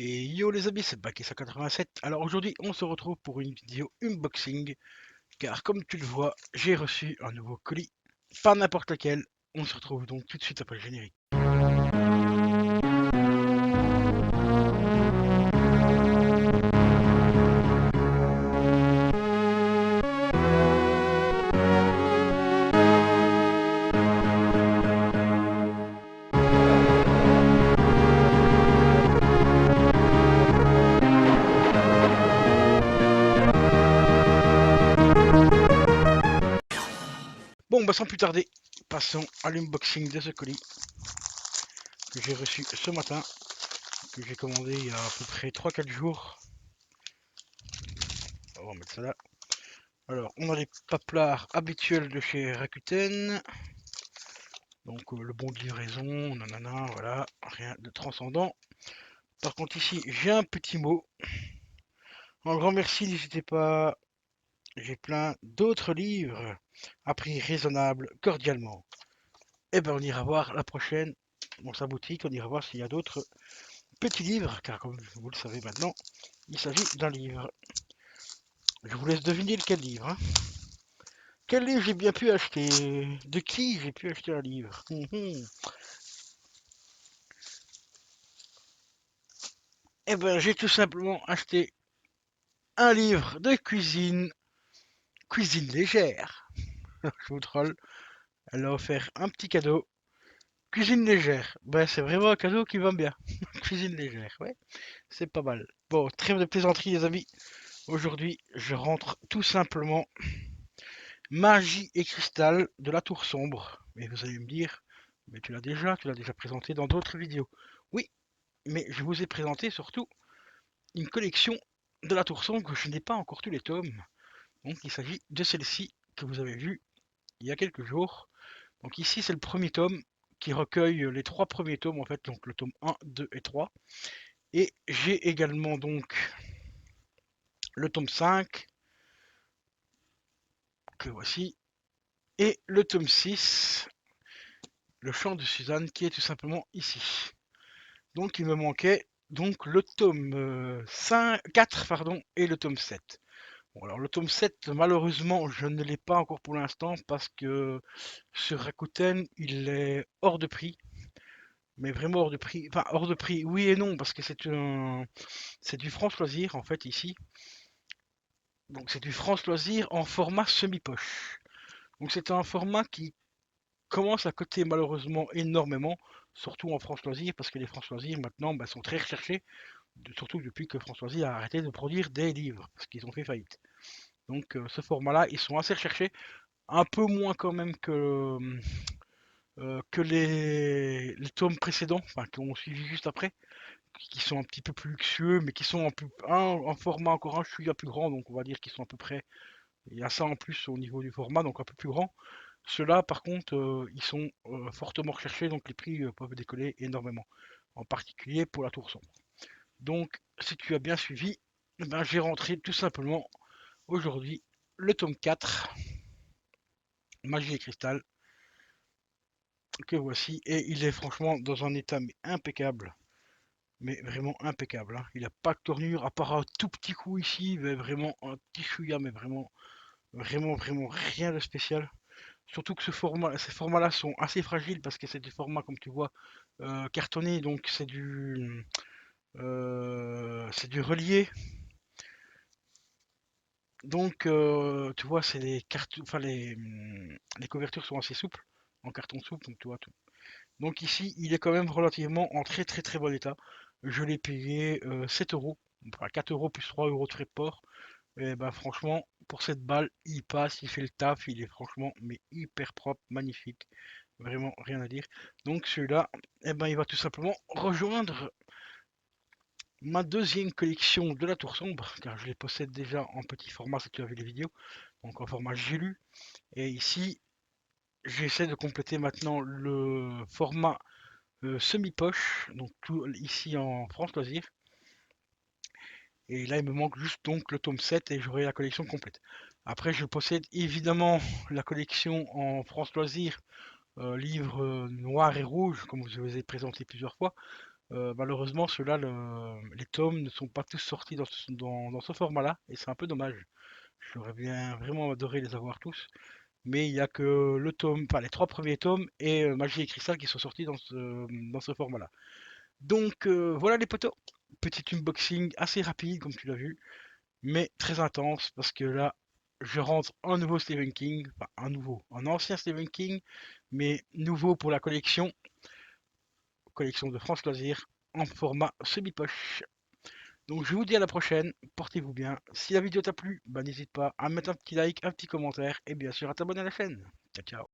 Et yo les amis, c'est Baki187. Alors aujourd'hui, on se retrouve pour une vidéo unboxing, car comme tu le vois, j'ai reçu un nouveau colis, pas n'importe lequel. On se retrouve donc tout de suite après le générique. Bon, bah sans plus tarder, passons à l'unboxing de ce colis que j'ai reçu ce matin, que j'ai commandé il y a à peu près 3-4 jours. On va mettre ça là. Alors, on a les paplards habituels de chez Rakuten. Donc le bon de livraison, nanana, voilà, rien de transcendant. Par contre ici, j'ai un petit mot. Un grand merci, n'hésitez pas. J'ai plein d'autres livres à prix raisonnable, cordialement. Et ben on ira voir la prochaine dans sa boutique, on ira voir s'il y a d'autres petits livres, car comme vous le savez maintenant, il s'agit d'un livre. Je vous laisse deviner lequel livre. Hein. Quel livre j'ai bien pu acheter? De qui j'ai pu acheter un livre? Eh ben j'ai tout simplement acheté un livre de cuisine, cuisine légère. Je vous troll. Elle a offert un petit cadeau. Cuisine légère. Ben, c'est vraiment un cadeau qui va bien. Cuisine légère, ouais. C'est pas mal. Bon, trêve de plaisanterie, les amis. Aujourd'hui, je rentre tout simplement Magie et Cristal de la Tour Sombre. Et vous allez me dire, mais tu l'as déjà présenté dans d'autres vidéos. Oui, mais je vous ai présenté surtout une collection de la Tour Sombre que je n'ai pas encore tous les tomes. Donc, il s'agit de celle-ci que vous avez vue il y a quelques jours. Donc ici, c'est le premier tome qui recueille les trois premiers tomes, en fait, donc le tome 1, 2 et 3. Et j'ai également donc le tome 5, que voici, et le tome 6, le chant de Suzanne, qui est tout simplement ici. Donc il me manquait donc le tome 4 pardon, et le tome 7. Bon, alors le tome 7, malheureusement, je ne l'ai pas encore pour l'instant parce que sur Rakuten, il est hors de prix. Mais vraiment hors de prix. Enfin, hors de prix, oui et non, parce que c'est du France Loisir, en fait, ici. Donc c'est du France Loisir en format semi-poche. Donc c'est un format qui commence à coter malheureusement énormément, surtout en France Loisir, parce que les France Loisir maintenant sont très recherchés, surtout depuis que France Loisir a arrêté de produire des livres, parce qu'ils ont fait faillite. Donc ce format-là, ils sont assez recherchés, un peu moins quand même que les tomes précédents, enfin qui ont suivi juste après, qui sont un petit peu plus luxueux, mais qui sont en format encore un chouïa plus grand, donc on va dire qu'ils sont à peu près. Il y a ça en plus au niveau du format, donc un peu plus grand. Ceux-là, par contre, ils sont fortement recherchés, donc les prix peuvent décoller énormément, en particulier pour la Tour Sombre. Donc, si tu as bien suivi, eh ben, j'ai rentré tout simplement aujourd'hui le tome 4, Magie et Cristal, que voici, et il est franchement dans un état impeccable. Mais vraiment impeccable. Hein. Il n'a pas de tournure, à part un tout petit coup ici, mais vraiment un petit chouïa, mais vraiment rien de spécial. Surtout que ces formats-là sont assez fragiles parce que c'est des formats, comme tu vois, cartonnés, donc c'est du relié. Donc, tu vois, c'est les cartes, enfin les couvertures sont assez souples, en carton souple, donc tu vois tout. Donc ici, il est quand même relativement en très bon état. Je l'ai payé 7 euros, enfin 4 euros plus 3 euros de frais de port. Et ben franchement, pour cette balle, il passe, il fait le taf, il est franchement mais hyper propre, magnifique. Vraiment rien à dire. Donc celui-là, eh ben, il va tout simplement rejoindre ma deuxième collection de la Tour Sombre, car je les possède déjà en petit format si tu as vu les vidéos, donc en format j'ai lu. Et ici, j'essaie de compléter maintenant le format semi-poche, donc tout ici en France Loisir. Et là, il me manque juste donc le tome 7 et j'aurai la collection complète. Après, je possède évidemment la collection en France Loisir, livres noirs et rouges, comme je vous ai présenté plusieurs fois. Malheureusement, ceux-là, les tomes ne sont pas tous sortis dans ce format-là, et c'est un peu dommage. J'aurais bien vraiment adoré les avoir tous, mais il n'y a que le tome, enfin les trois premiers tomes et Magie et Cristal qui sont sortis dans ce format-là. Donc voilà les potos, petit unboxing assez rapide comme tu l'as vu, mais très intense parce que là, je rentre un nouveau Stephen King, enfin un ancien Stephen King, mais nouveau pour la collection de France Loisirs en format semi-poche. Donc je vous dis à la prochaine, portez-vous bien. Si la vidéo t'a plu, bah, n'hésite pas à mettre un petit like, un petit commentaire et bien sûr à t'abonner à la chaîne. Ciao ciao.